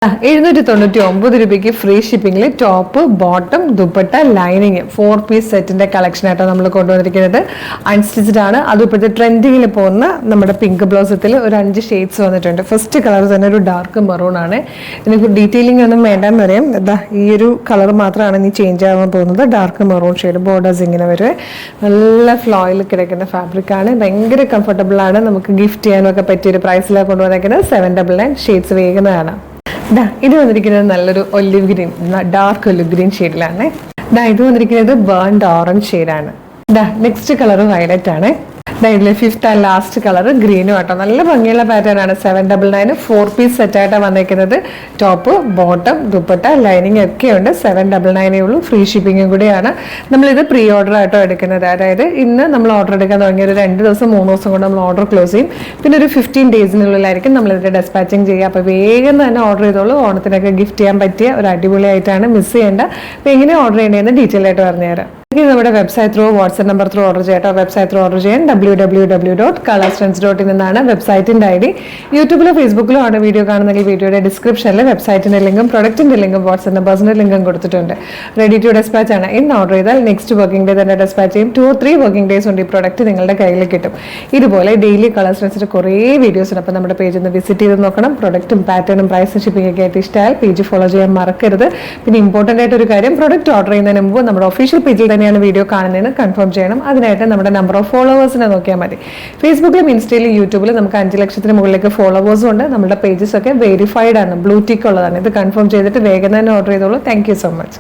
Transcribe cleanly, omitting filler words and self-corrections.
799 രൂപയ്ക്ക് ഫ്രീ ഷിപ്പിംഗിൽ top bottom dupatta lining 4 piece സെറ്റിന്റെ കളക്ഷൻ ആയിട്ടോ നമ്മൾ കൊണ്ടുവന്നിരിക്കുന്നത്. അൺസ്റ്റിച്ച്ഡ് ആണ്. അത് ഇപ്പോഴത്തെ ട്രെൻഡിങ്ങിൽ പോകുന്ന നമ്മുടെ പിങ്ക് ബ്ലൗസത്തിൽ ഒരു 5 ഷെയ്ഡ്സ് വന്നിട്ടുണ്ട്. ഫസ്റ്റ് കളർ തന്നെ ഒരു ഡാർക്ക് മെറൂൺ ആണ്. ഇതിന് ഡീറ്റെയിലിംഗ് ഒന്നും വേണ്ടെന്ന് പറയാം. ഈ ഒരു കളർ മാത്രമാണ് ഇനി ചേഞ്ച് ആവാൻ പോകുന്നത്. ഡാർക്ക് മെറൂൺ ഷെയ്ഡ് ബോർഡേഴ്സ് ഇങ്ങനെ വരുവേ. നല്ല ഫ്ലോയിൽ കിടക്കുന്ന ഫാബ്രിക് ആണ്. ഭയങ്കര കംഫർട്ടബിൾ ആണ്. നമുക്ക് ഗിഫ്റ്റ് ചെയ്യാനൊക്കെ പറ്റിയൊരു പ്രൈസിലാണ് കൊണ്ടുവന്നിരിക്കുന്നത്. 799 ഷെയ്ഡ്സ് വേഗന്നതാണ്. ഇത് വന്നിരിക്കുന്നത് നല്ലൊരു olive green, dark olive green ഷെയ്ഡിലാണ്. ഇത് വന്നിരിക്കുന്നത് ബേൺഡ് ഓറഞ്ച് ഷെയ്ഡാണ്. നെക്സ്റ്റ് കളർ വയലറ്റ് ആണ്. ഇതിലെ 5th ആൻഡ് ലാസ്റ്റ് കളർ ഗ്രീനും ആട്ടോ. നല്ല ഭംഗിയുള്ള പാറ്റേൺ ആണ്. 799 4 പീസ് സെറ്റായിട്ടാണ് വന്നിരിക്കുന്നത്. ടോപ്പ് ബോട്ടം ദുപ്പട്ട ലൈനിങ് ഒക്കെ ഉണ്ട്. 799 ഉള്ളൂ. ഫ്രീ ഷിപ്പിംഗും കൂടിയാണ്. നമ്മളിത് പ്രീ ഓർഡർ ആയിട്ടോ എടുക്കുന്നത്. അതായത് ഇന്ന് നമ്മൾ ഓർഡർ എടുക്കാൻ തുടങ്ങിയ ഒരു 2 ദിവസം 3 ദിവസം കൊണ്ട് നമ്മൾ ഓർഡർ ക്ലോസ് ചെയ്യും. പിന്നെ ഒരു 15 ഡേയ്സിനുള്ളിലായിരിക്കും നമ്മളിതിന്റെ ഡെസ്പാച്ചിങ് ചെയ്യുക. അപ്പോൾ വേഗം തന്നെ ഓർഡർ ചെയ്തോളൂ. ഓണത്തിനൊക്കെ ഗിഫ്റ്റ് ചെയ്യാൻ പറ്റിയ ഒരു അടിപൊളിയായിട്ടാണ്. മിസ് ചെയ്യേണ്ട. അപ്പോൾ എങ്ങനെ ഓർഡർ ചെയ്യേണ്ടതെന്ന് ഡീറ്റെയിൽ ആയിട്ട് പറഞ്ഞുതരാം. നമ്മുടെ website through WhatsApp number through order ചെയ്യട്ടോ. വെബ്സൈറ്റ് ത്രൂ ഓർഡർ ചെയ്യാൻ www.colorstrengths.in എന്നാണ് വെബ്സൈറ്റിന്റെ ID. യൂട്യൂബിലോ ഫേസ്ബുക്കിലോ ആണ് വീഡിയോ കാണുന്നെങ്കിൽ വീഡിയോയുടെ ഡിസ്ക്രിപ്ഷനിൽ വെബ്സൈറ്റിന്റെ ലിങ്കും പ്രൊഡക്റ്റിന്റെ ലിങ്കും വാട്സ്ആപ്പ് നമ്പേഴ്സിന്റെ ലിങ്കും കൊടുത്തിട്ടുണ്ട്. റെഡി ടു ഡെസ്പാച്ച് ആണ്. ഇന്ന് ഓർഡർ ചെയ്താൽ നെക്സ്റ്റ് വർക്കിംഗ് ഡേ തന്നെ ഡെസ്പാച്ച് ചെയ്യും. 2 or 3 വർക്കിംഗ് ഡേയ്സ് കൊണ്ട് ഈ പ്രൊഡക്റ്റ് നിങ്ങളുടെ കയ്യിൽ കിട്ടും. ഇതുപോലെ ഡെയിലി കളർ സ്ട്രെച്ചിട്ട് കുറേ വീഡിയോസ് ഉണ്ട്. അപ്പോൾ നമ്മുടെ പേജ് ഒന്ന് വിസിറ്റ് ചെയ്ത് നോക്കണം. പ്രൊഡക്റ്റും പാറ്റേണും പ്രൈസും ഷിപ്പിംഗ് ഒക്കെ ആയിട്ട് ഇഷ്ടമായാൽ പേജ് ഫോളോ ചെയ്യാൻ മറക്കരുത്. പിന്നെ ഇമ്പോർട്ടൻ്റ് ആയിട്ട് ഒരു കാര്യം, പ്രൊഡക്റ്റ് ഓർഡർ ചെയ്യുന്നതിന് മുമ്പ് നമ്മുടെ ഒഫീഷ്യൽ പേജിൽ തന്നെയാണ് വീഡിയോ കാണുന്നതിന് കൺഫേം ചെയ്യണം. അതിനായിട്ട് നമ്മുടെ നമ്പർ ഓഫ് ഫോളോവേഴ്സിനെ നോക്കിയാൽ മതി. ഫേസ്ബുക്കിലും ഇൻസ്റ്റയിലും യൂട്യൂബിലും നമുക്ക് 5 ലക്ഷത്തിന് മുകളിലേക്ക് ഫോളോവേഴ്സും ഉണ്ട്. നമ്മുടെ പേജസ് ഒക്കെ വെരിഫൈഡ് ആണ്, ബ്ലൂ ടിക്ക് ഉള്ളതാണ്. ഇത് കൺഫേം ചെയ്തിട്ട് വേഗം തന്നെ ഓർഡർ ചെയ്തോളൂ. Thank you so much.